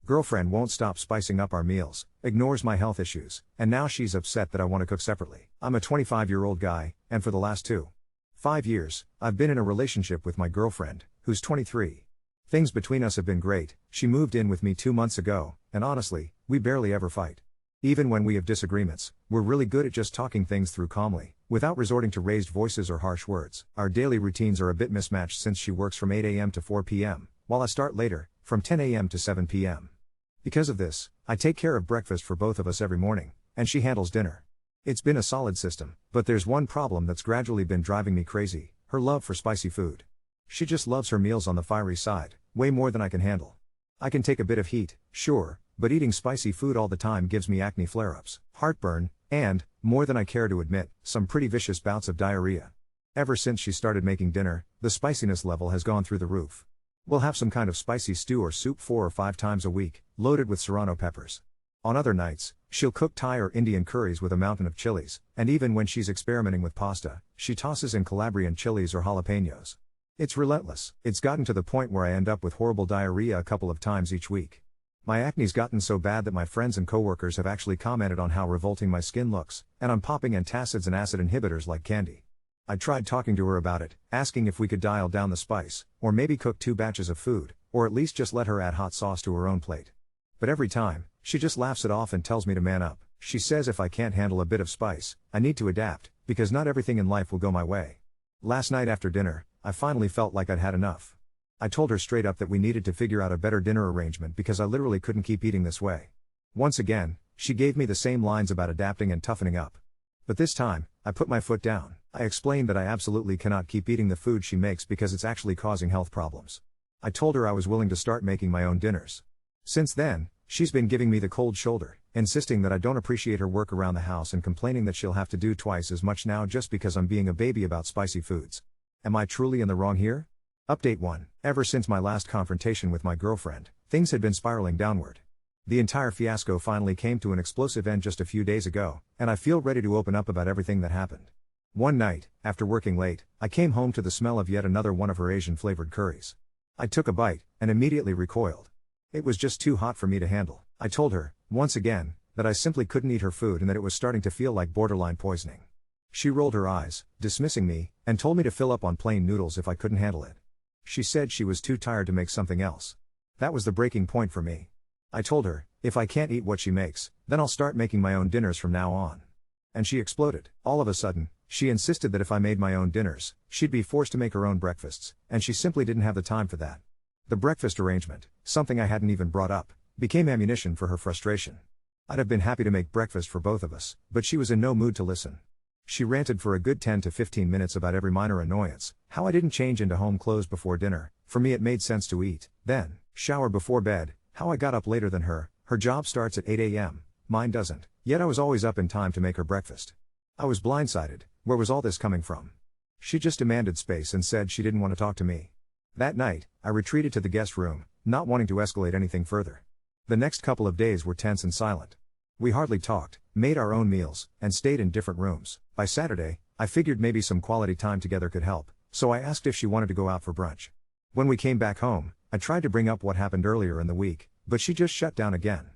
Girlfriend won't stop spicing up our meals, ignores my health issues, and now she's upset that I want to cook separately. I'm a 25-year-old guy, and for the last 5 years, I've been in a relationship with my girlfriend, who's 23. Things between us have been great. She moved in with me 2 months ago, and honestly, we barely ever fight. Even when we have disagreements, we're really good at just talking things through calmly, without resorting to raised voices or harsh words. Our daily routines are a bit mismatched since she works from 8 a.m. to 4 p.m., while I start later, from 10 a.m. to 7 p.m. Because of this, I take care of breakfast for both of us every morning, and she handles dinner. It's been a solid system, but there's one problem that's gradually been driving me crazy: her love for spicy food. She just loves her meals on the fiery side, way more than I can handle. I can take a bit of heat, sure, but eating spicy food all the time gives me acne flare-ups, heartburn, and, more than I care to admit, some pretty vicious bouts of diarrhea. Ever since she started making dinner, the spiciness level has gone through the roof. We'll have some kind of spicy stew or soup 4 or 5 times a week, loaded with serrano peppers. On other nights, she'll cook Thai or Indian curries with a mountain of chilies, and even when she's experimenting with pasta, she tosses in Calabrian chilies or jalapenos. It's relentless. It's gotten to the point where I end up with horrible diarrhea a couple of times each week. My acne's gotten so bad that my friends and coworkers have actually commented on how revolting my skin looks, and I'm popping antacids and acid inhibitors like candy. I tried talking to her about it, asking if we could dial down the spice, or maybe cook 2 batches of food, or at least just let her add hot sauce to her own plate. But every time, she just laughs it off and tells me to man up. She says if I can't handle a bit of spice, I need to adapt, because not everything in life will go my way. Last night after dinner, I finally felt like I'd had enough. I told her straight up that we needed to figure out a better dinner arrangement because I literally couldn't keep eating this way. Once again, she gave me the same lines about adapting and toughening up. But this time, I put my foot down. I explained that I absolutely cannot keep eating the food she makes because it's actually causing health problems. I told her I was willing to start making my own dinners. Since then, she's been giving me the cold shoulder, insisting that I don't appreciate her work around the house and complaining that she'll have to do twice as much now just because I'm being a baby about spicy foods. Am I truly in the wrong here? Update 1. Ever since my last confrontation with my girlfriend, things had been spiraling downward. The entire fiasco finally came to an explosive end just a few days ago, and I feel ready to open up about everything that happened. One night, after working late, I came home to the smell of yet another one of her Asian-flavored curries. I took a bite, and immediately recoiled. It was just too hot for me to handle. I told her, once again, that I simply couldn't eat her food and that it was starting to feel like borderline poisoning. She rolled her eyes, dismissing me, and told me to fill up on plain noodles if I couldn't handle it. She said she was too tired to make something else. That was the breaking point for me. I told her, if I can't eat what she makes, then I'll start making my own dinners from now on. And she exploded. All of a sudden, she insisted that if I made my own dinners, she'd be forced to make her own breakfasts, and she simply didn't have the time for that. The breakfast arrangement, something I hadn't even brought up, became ammunition for her frustration. I'd have been happy to make breakfast for both of us, but she was in no mood to listen. She ranted for a good 10 to 15 minutes about every minor annoyance, how I didn't change into home clothes before dinner, for me it made sense to eat, then, shower before bed, how I got up later than her job starts at 8 a.m., mine doesn't, yet I was always up in time to make her breakfast. I was blindsided. Where was all this coming from? She just demanded space and said she didn't want to talk to me. That night, I retreated to the guest room, not wanting to escalate anything further. The next couple of days were tense and silent. We hardly talked, made our own meals, and stayed in different rooms. By Saturday, I figured maybe some quality time together could help, so I asked if she wanted to go out for brunch. When we came back home, I tried to bring up what happened earlier in the week, but she just shut down again.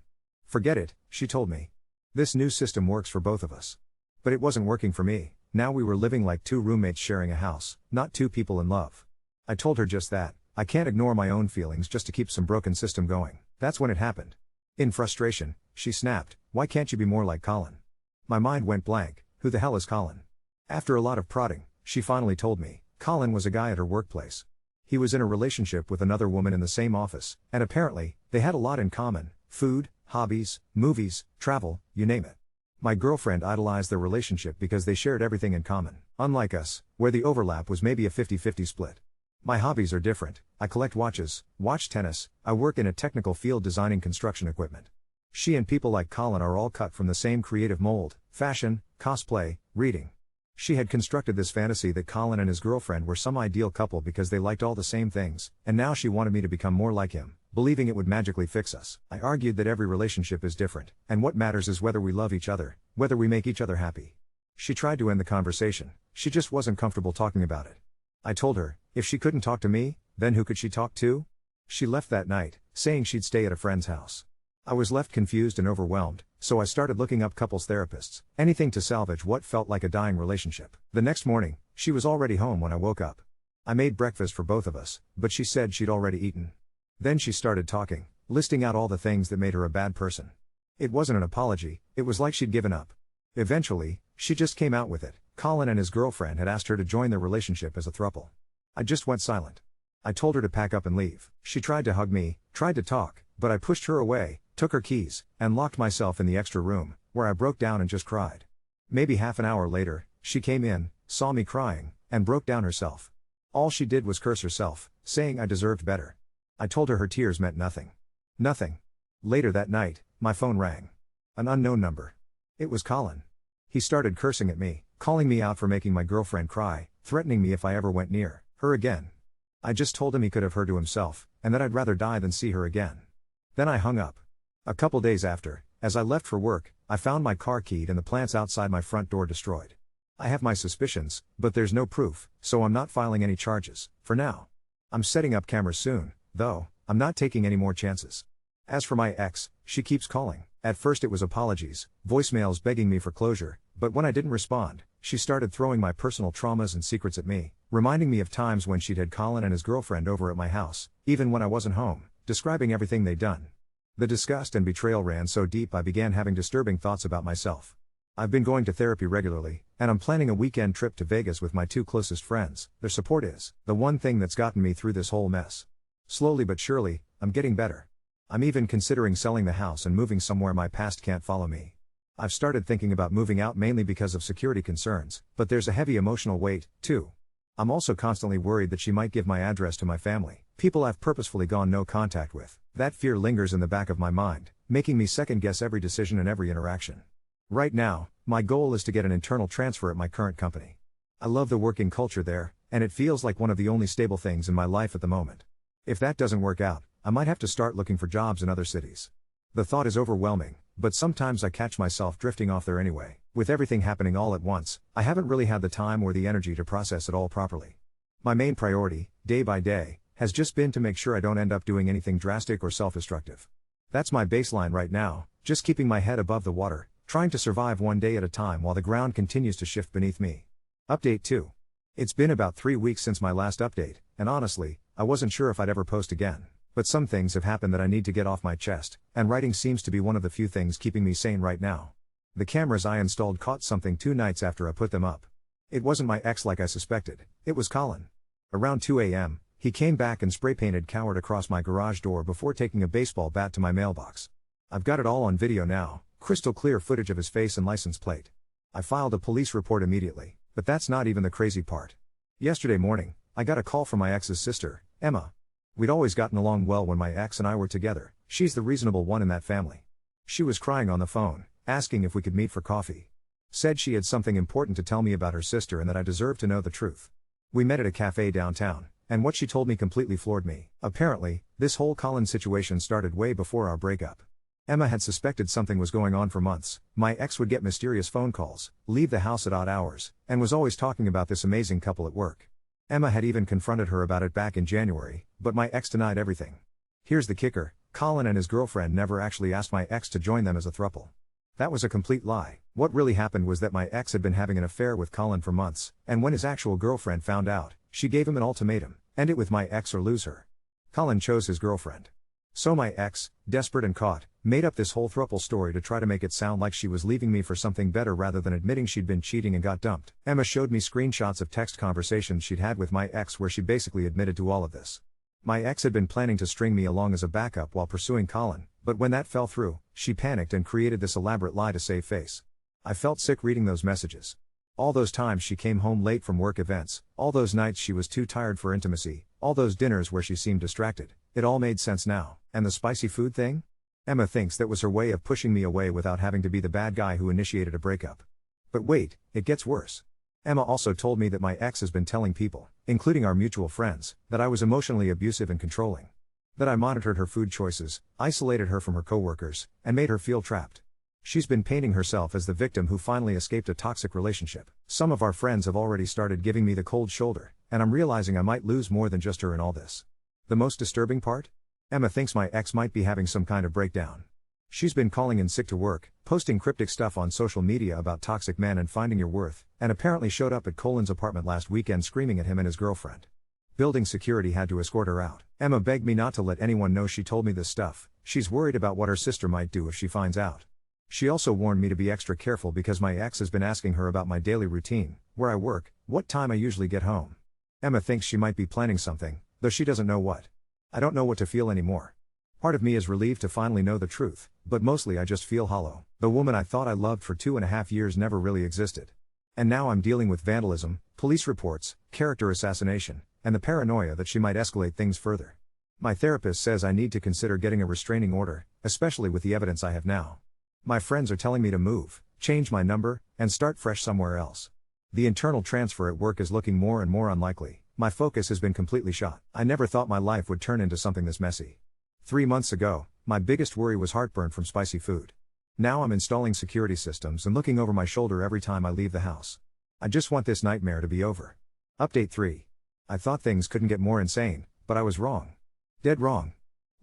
Forget it, she told me. This new system works for both of us. But it wasn't working for me. Now we were living like 2 roommates sharing a house, not 2 people in love. I told her just that. I can't ignore my own feelings just to keep some broken system going. That's when it happened. In frustration, she snapped, "Why can't you be more like Colin?" My mind went blank. Who the hell is Colin? After a lot of prodding, she finally told me. Colin was a guy at her workplace. He was in a relationship with another woman in the same office, and apparently, they had a lot in common: food, hobbies, movies, travel, you name it. My girlfriend idolized their relationship because they shared everything in common, unlike us, where the overlap was maybe a 50-50 split. My hobbies are different. I collect watches, watch tennis, I work in a technical field designing construction equipment. She and people like Colin are all cut from the same creative mold: fashion, cosplay, reading. She had constructed this fantasy that Colin and his girlfriend were some ideal couple because they liked all the same things, and now she wanted me to become more like him, believing it would magically fix us. I argued that every relationship is different, and what matters is whether we love each other, whether we make each other happy. She tried to end the conversation. She just wasn't comfortable talking about it. I told her, if she couldn't talk to me, then who could she talk to? She left that night, saying she'd stay at a friend's house. I was left confused and overwhelmed, so I started looking up couples therapists, anything to salvage what felt like a dying relationship. The next morning, she was already home when I woke up. I made breakfast for both of us, but she said she'd already eaten. Then she started talking, listing out all the things that made her a bad person. It wasn't an apology, it was like she'd given up. Eventually, she just came out with it. Colin and his girlfriend had asked her to join their relationship as a throuple. I just went silent. I told her to pack up and leave. She tried to hug me, tried to talk, but I pushed her away, took her keys, and locked myself in the extra room, where I broke down and just cried. Maybe half an hour later, she came in, saw me crying, and broke down herself. All she did was curse herself, saying I deserved better. I told her tears meant nothing. Nothing. Later that night, my phone rang. An unknown number. It was Colin. He started cursing at me, calling me out for making my girlfriend cry, threatening me if I ever went near her again. I just told him he could have her to himself, and that I'd rather die than see her again. Then I hung up. A couple days after, as I left for work, I found my car keyed and the plants outside my front door destroyed. I have my suspicions, but there's no proof, so I'm not filing any charges, for now. I'm setting up cameras soon, though, I'm not taking any more chances. As for my ex, she keeps calling. At first it was apologies, voicemails begging me for closure, but when I didn't respond, she started throwing my personal traumas and secrets at me, reminding me of times when she'd had Colin and his girlfriend over at my house, even when I wasn't home, describing everything they'd done. The disgust and betrayal ran so deep I began having disturbing thoughts about myself. I've been going to therapy regularly, and I'm planning a weekend trip to Vegas with my two closest friends. Their support is the one thing that's gotten me through this whole mess. Slowly but surely, I'm getting better. I'm even considering selling the house and moving somewhere my past can't follow me. I've started thinking about moving out mainly because of security concerns, but there's a heavy emotional weight, too. I'm also constantly worried that she might give my address to my family, people I've purposefully gone no contact with. That fear lingers in the back of my mind, making me second-guess every decision and every interaction. Right now, my goal is to get an internal transfer at my current company. I love the working culture there, and it feels like one of the only stable things in my life at the moment. If that doesn't work out, I might have to start looking for jobs in other cities. The thought is overwhelming, but sometimes I catch myself drifting off there anyway. With everything happening all at once, I haven't really had the time or the energy to process it all properly. My main priority, day by day, has just been to make sure I don't end up doing anything drastic or self-destructive. That's my baseline right now, just keeping my head above the water, trying to survive one day at a time while the ground continues to shift beneath me. Update 2. It's been about 3 weeks since my last update, and honestly, I wasn't sure if I'd ever post again. But some things have happened that I need to get off my chest, and writing seems to be one of the few things keeping me sane right now. The cameras I installed caught something 2 nights after I put them up. It wasn't my ex like I suspected, it was Colin. Around 2 a.m., he came back and spray-painted cowered across my garage door before taking a baseball bat to my mailbox. I've got it all on video now, crystal clear footage of his face and license plate. I filed a police report immediately, but that's not even the crazy part. Yesterday morning, I got a call from my ex's sister, Emma. We'd always gotten along well when my ex and I were together. She's the reasonable one in that family. She was crying on the phone, asking if we could meet for coffee. Said she had something important to tell me about her sister and that I deserved to know the truth. We met at a cafe downtown, and what she told me completely floored me. Apparently, this whole Colin situation started way before our breakup. Emma had suspected something was going on for months. My ex would get mysterious phone calls, leave the house at odd hours, and was always talking about this amazing couple at work. Emma had even confronted her about it back in January, but my ex denied everything. Here's the kicker, Colin and his girlfriend never actually asked my ex to join them as a throuple. That was a complete lie. What really happened was that my ex had been having an affair with Colin for months, and when his actual girlfriend found out, she gave him an ultimatum, end it with my ex or lose her. Colin chose his girlfriend. So my ex, desperate and caught, made up this whole throuple story to try to make it sound like she was leaving me for something better rather than admitting she'd been cheating and got dumped. Emma showed me screenshots of text conversations she'd had with my ex where she basically admitted to all of this. My ex had been planning to string me along as a backup while pursuing Colin, but when that fell through, she panicked and created this elaborate lie to save face. I felt sick reading those messages. All those times she came home late from work events, all those nights she was too tired for intimacy, all those dinners where she seemed distracted, it all made sense now. And the spicy food thing? Emma thinks that was her way of pushing me away without having to be the bad guy who initiated a breakup. But wait, it gets worse. Emma also told me that my ex has been telling people, including our mutual friends, that I was emotionally abusive and controlling. That I monitored her food choices, isolated her from her coworkers, and made her feel trapped. She's been painting herself as the victim who finally escaped a toxic relationship. Some of our friends have already started giving me the cold shoulder, and I'm realizing I might lose more than just her in all this. The most disturbing part? Emma thinks my ex might be having some kind of breakdown. She's been calling in sick to work, posting cryptic stuff on social media about toxic men and finding your worth, and apparently showed up at Colin's apartment last weekend screaming at him and his girlfriend. Building security had to escort her out. Emma begged me not to let anyone know she told me this stuff. She's worried about what her sister might do if she finds out. She also warned me to be extra careful because my ex has been asking her about my daily routine, where I work, what time I usually get home. Emma thinks she might be planning something, though she doesn't know what. I don't know what to feel anymore. Part of me is relieved to finally know the truth, but mostly I just feel hollow. The woman I thought I loved for 2.5 years never really existed. And now I'm dealing with vandalism, police reports, character assassination, and the paranoia that she might escalate things further. My therapist says I need to consider getting a restraining order, especially with the evidence I have now. My friends are telling me to move, change my number, and start fresh somewhere else. The internal transfer at work is looking more and more unlikely. My focus has been completely shot. I never thought my life would turn into something this messy. 3 months ago, my biggest worry was heartburn from spicy food. Now I'm installing security systems and looking over my shoulder every time I leave the house. I just want this nightmare to be over. Update 3. I thought things couldn't get more insane, but I was wrong. Dead wrong.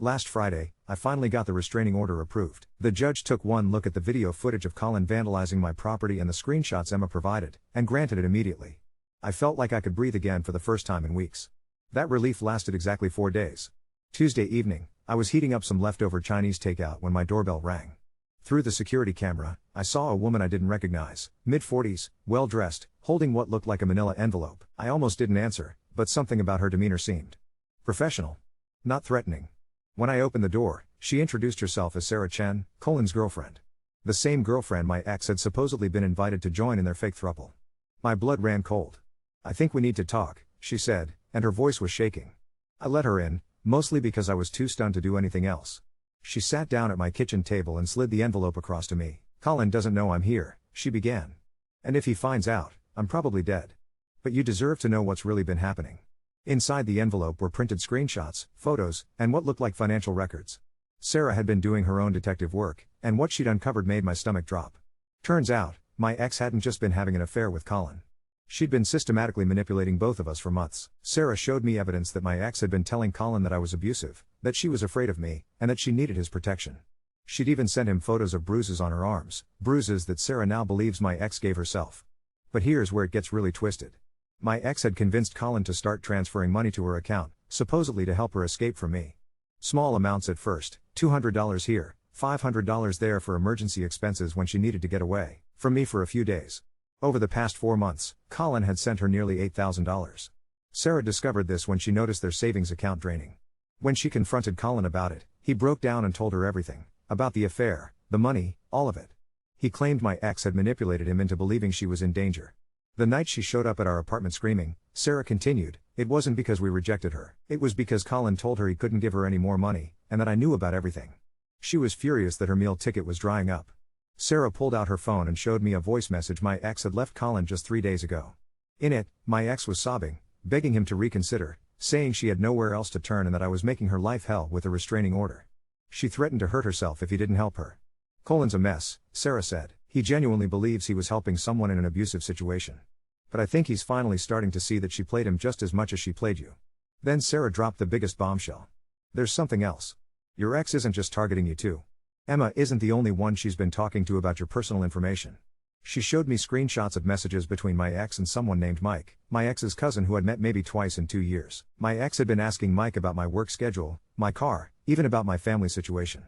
Last Friday, I finally got the restraining order approved. The judge took one look at the video footage of Colin vandalizing my property and the screenshots Emma provided, and granted it immediately. I felt like I could breathe again for the first time in weeks. That relief lasted exactly 4 days. Tuesday evening, I was heating up some leftover Chinese takeout when my doorbell rang. Through the security camera, I saw a woman I didn't recognize, mid-40s, well-dressed, holding what looked like a manila envelope. I almost didn't answer, but something about her demeanor seemed professional, not threatening. When I opened the door, she introduced herself as Sarah Chen, Colin's girlfriend. The same girlfriend my ex had supposedly been invited to join in their fake throuple. My blood ran cold. I think we need to talk, she said, and her voice was shaking. I let her in, mostly because I was too stunned to do anything else. She sat down at my kitchen table and slid the envelope across to me. Colin doesn't know I'm here, she began. And if he finds out, I'm probably dead. But you deserve to know what's really been happening. Inside the envelope were printed screenshots, photos, and what looked like financial records. Sarah had been doing her own detective work, and what she'd uncovered made my stomach drop. Turns out, my ex hadn't just been having an affair with Colin. She'd been systematically manipulating both of us for months. Sarah showed me evidence that my ex had been telling Colin that I was abusive, that she was afraid of me, and that she needed his protection. She'd even sent him photos of bruises on her arms, bruises that Sarah now believes my ex gave herself. But here's where it gets really twisted. My ex had convinced Colin to start transferring money to her account, supposedly to help her escape from me. Small amounts at first, $200 here, $500 there for emergency expenses when she needed to get away from me for a few days. Over the past 4 months, Colin had sent her nearly $8,000. Sarah discovered this when she noticed their savings account draining. When she confronted Colin about it, he broke down and told her everything, about the affair, the money, all of it. He claimed my ex had manipulated him into believing she was in danger. The night she showed up at our apartment screaming, Sarah continued, it wasn't because we rejected her. It was because Colin told her he couldn't give her any more money, and that I knew about everything. She was furious that her meal ticket was drying up. Sarah pulled out her phone and showed me a voice message my ex had left Colin just 3 days ago. In it, my ex was sobbing, begging him to reconsider, saying she had nowhere else to turn and that I was making her life hell with a restraining order. She threatened to hurt herself if he didn't help her. Colin's a mess, Sarah said. He genuinely believes he was helping someone in an abusive situation. But I think he's finally starting to see that she played him just as much as she played you. Then Sarah dropped the biggest bombshell. There's something else. Your ex isn't just targeting you too. Emma isn't the only one she's been talking to about your personal information. She showed me screenshots of messages between my ex and someone named Mike, my ex's cousin who I'd met maybe twice in 2 years. My ex had been asking Mike about my work schedule, my car, even about my family situation.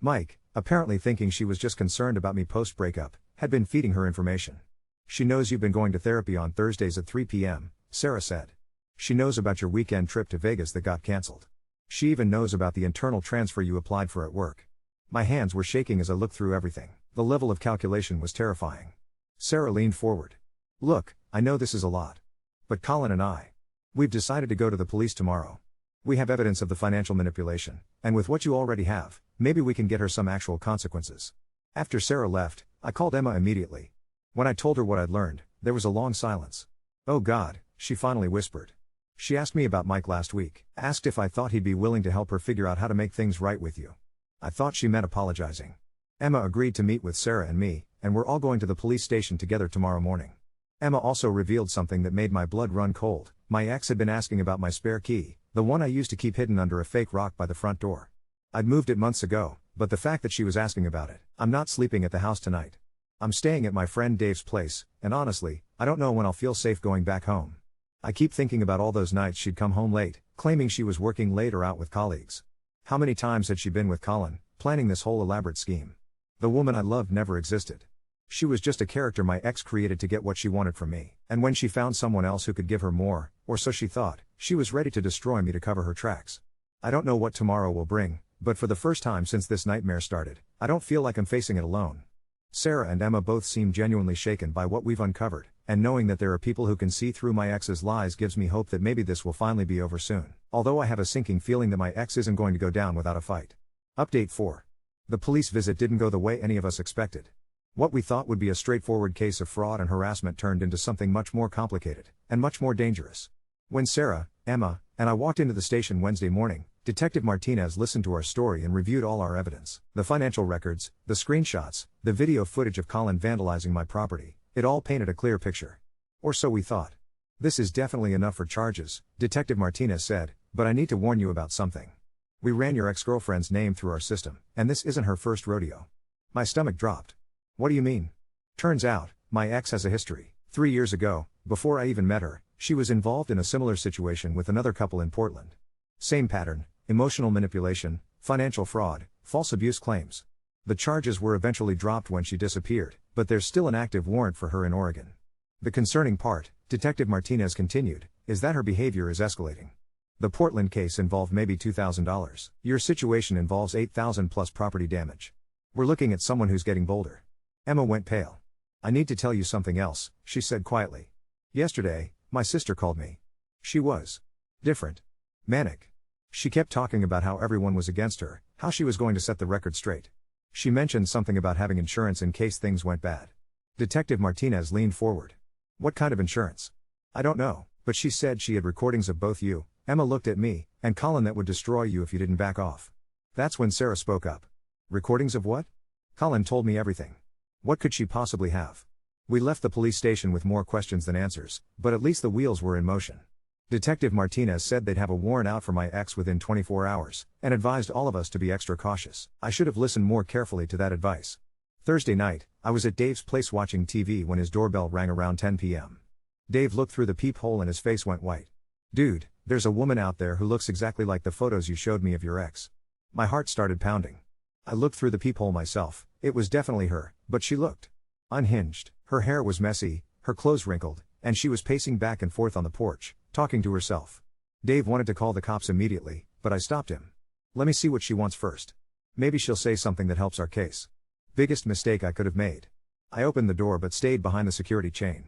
Mike, apparently thinking she was just concerned about me post-breakup, had been feeding her information. She knows you've been going to therapy on Thursdays at 3 p.m., Sarah said. She knows about your weekend trip to Vegas that got cancelled. She even knows about the internal transfer you applied for at work. My hands were shaking as I looked through everything. The level of calculation was terrifying. Sarah leaned forward. Look, I know this is a lot. But Colin and we've decided to go to the police tomorrow. We have evidence of the financial manipulation, and with what you already have, maybe we can get her some actual consequences. After Sarah left, I called Emma immediately. When I told her what I'd learned, there was a long silence. Oh God, she finally whispered. She asked me about Mike last week, asked if I thought he'd be willing to help her figure out how to make things right with you. I thought she meant apologizing. Emma agreed to meet with Sarah and me, and we're all going to the police station together tomorrow morning. Emma also revealed something that made my blood run cold. My ex had been asking about my spare key, The one I used to keep hidden under a fake rock by the front door. I'd moved it months ago, but the fact that she was asking about it. I'm not sleeping at the house tonight. I'm staying at my friend Dave's place, and honestly, I don't know when I'll feel safe going back home. I keep thinking about all those nights she'd come home late, claiming she was working late or out with colleagues. How many times had she been with Colin, planning this whole elaborate scheme? The woman I loved never existed. She was just a character my ex created to get what she wanted from me, and when she found someone else who could give her more, or so she thought, she was ready to destroy me to cover her tracks. I don't know what tomorrow will bring, but for the first time since this nightmare started, I don't feel like I'm facing it alone. Sarah and Emma both seem genuinely shaken by what we've uncovered, and knowing that there are people who can see through my ex's lies gives me hope that maybe this will finally be over soon, although I have a sinking feeling that my ex isn't going to go down without a fight. Update 4. The police visit didn't go the way any of us expected. What we thought would be a straightforward case of fraud and harassment turned into something much more complicated, and much more dangerous. When Sarah, Emma, and I walked into the station Wednesday morning, Detective Martinez listened to our story and reviewed all our evidence. The financial records, the screenshots, the video footage of Colin vandalizing my property, it all painted a clear picture. Or so we thought. This is definitely enough for charges, Detective Martinez said, but I need to warn you about something. We ran your ex-girlfriend's name through our system, and this isn't her first rodeo. My stomach dropped. What do you mean? Turns out, my ex has a history. 3 years ago, before I even met her, she was involved in a similar situation with another couple in Portland. Same pattern, emotional manipulation, financial fraud, false abuse claims. The charges were eventually dropped when she disappeared, but there's still an active warrant for her in Oregon. The concerning part, Detective Martinez continued, is that her behavior is escalating. The Portland case involved maybe $2,000. Your situation involves $8,000 plus property damage. We're looking at someone who's getting bolder. Emma went pale. I need to tell you something else, she said quietly. Yesterday, my sister called me. She was different. Manic. She kept talking about how everyone was against her, how she was going to set the record straight. She mentioned something about having insurance in case things went bad. Detective Martinez leaned forward. What kind of insurance? I don't know, but she said she had recordings of both you, Emma looked at me, and Colin that would destroy you if you didn't back off. That's when Sarah spoke up. Recordings of what? Colin told me everything. What could she possibly have? We left the police station with more questions than answers, but at least the wheels were in motion. Detective Martinez said they'd have a warrant out for my ex within 24 hours, and advised all of us to be extra cautious. I should have listened more carefully to that advice. Thursday night, I was at Dave's place watching TV when his doorbell rang around 10 p.m. Dave looked through the peephole and his face went white. Dude, there's a woman out there who looks exactly like the photos you showed me of your ex. My heart started pounding. I looked through the peephole myself, it was definitely her, but she looked unhinged. Her hair was messy, her clothes wrinkled, and she was pacing back and forth on the porch, talking to herself. Dave wanted to call the cops immediately, but I stopped him. Let me see what she wants first. Maybe she'll say something that helps our case. Biggest mistake I could have made. I opened the door but stayed behind the security chain.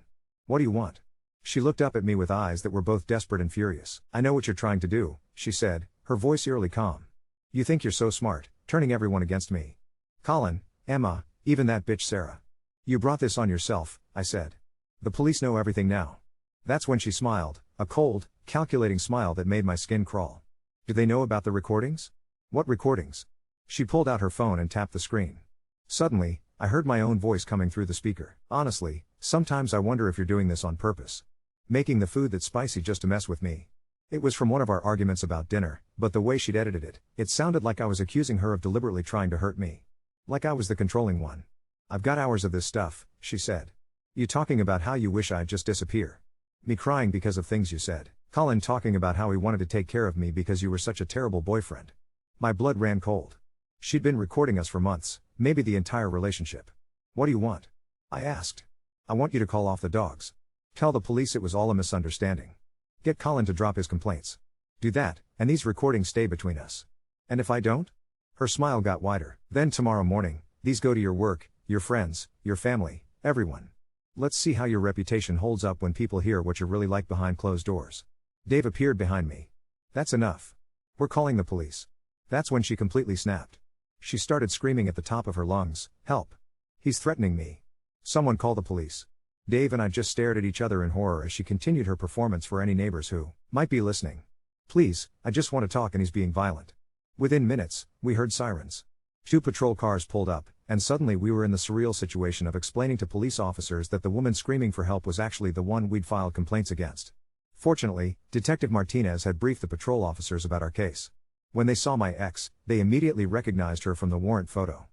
What do you want? She looked up at me with eyes that were both desperate and furious. I know what you're trying to do, she said, her voice eerily calm. You think you're so smart, turning everyone against me. Colin, Emma, even that bitch Sarah. You brought this on yourself, I said. The police know everything now. That's when she smiled, a cold, calculating smile that made my skin crawl. Do they know about the recordings? What recordings? She pulled out her phone and tapped the screen. Suddenly, I heard my own voice coming through the speaker. Honestly, sometimes I wonder if you're doing this on purpose. Making the food that's spicy just to mess with me. It was from one of our arguments about dinner, but the way she'd edited it, it sounded like I was accusing her of deliberately trying to hurt me. Like I was the controlling one. I've got hours of this stuff, she said. You talking about how you wish I'd just disappear. Me crying because of things you said. Colin talking about how he wanted to take care of me because you were such a terrible boyfriend. My blood ran cold. She'd been recording us for months, maybe the entire relationship. What do you want? I asked. I want you to call off the dogs. Tell the police it was all a misunderstanding. Get Colin to drop his complaints. Do that, and these recordings stay between us. And if I don't? Her smile got wider. Then tomorrow morning, these go to your work, your friends, your family, everyone. Let's see how your reputation holds up when people hear what you're really like behind closed doors. Dave appeared behind me. That's enough. We're calling the police. That's when she completely snapped. She started screaming at the top of her lungs, help. He's threatening me. Someone call the police. Dave and I just stared at each other in horror as she continued her performance for any neighbors who might be listening. Please, I just want to talk and he's being violent. Within minutes, we heard sirens. 2 patrol cars pulled up, and suddenly we were in the surreal situation of explaining to police officers that the woman screaming for help was actually the one we'd filed complaints against. Fortunately, Detective Martinez had briefed the patrol officers about our case. When they saw my ex, they immediately recognized her from the warrant photo.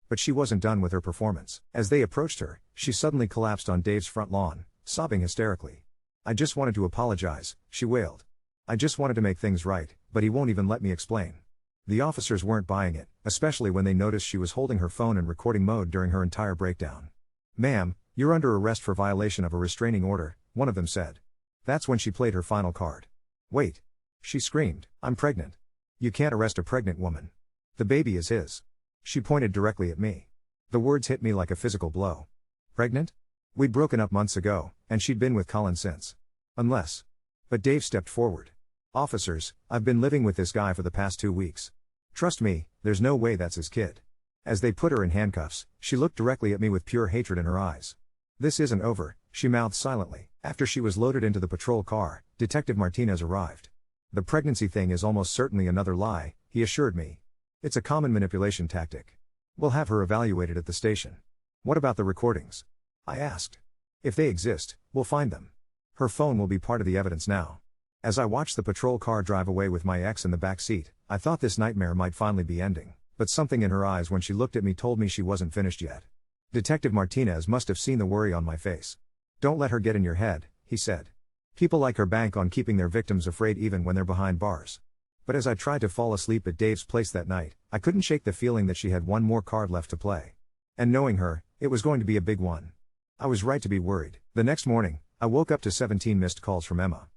But she wasn't done with her performance. As they approached her, she suddenly collapsed on Dave's front lawn, sobbing hysterically. "I just wanted to apologize," she wailed. "I just wanted to make things right, but he won't even let me explain." The officers weren't buying it, especially when they noticed she was holding her phone in recording mode during her entire breakdown. "Ma'am, you're under arrest for violation of a restraining order," one of them said. That's when she played her final card. "Wait!" she screamed, "I'm pregnant. You can't arrest a pregnant woman. The baby is his." She pointed directly at me. The words hit me like a physical blow. Pregnant? We'd broken up months ago, and she'd been with Colin since. Unless. But Dave stepped forward. "Officers, I've been living with this guy for the past 2 weeks. Trust me, there's no way that's his kid." As they put her in handcuffs, she looked directly at me with pure hatred in her eyes. "This isn't over," she mouthed silently. After she was loaded into the patrol car, Detective Martinez arrived. "The pregnancy thing is almost certainly another lie," he assured me. "It's a common manipulation tactic. We'll have her evaluated at the station." "What about the recordings?" I asked. "If they exist, we'll find them. Her phone will be part of the evidence now." As I watched the patrol car drive away with my ex in the back seat, I thought this nightmare might finally be ending, but something in her eyes when she looked at me told me she wasn't finished yet. Detective Martinez must have seen the worry on my face. "Don't let her get in your head," he said. "People like her bank on keeping their victims afraid even when they're behind bars." But as I tried to fall asleep at Dave's place that night, I couldn't shake the feeling that she had one more card left to play. And knowing her, it was going to be a big one. I was right to be worried. The next morning, I woke up to 17 missed calls from Emma.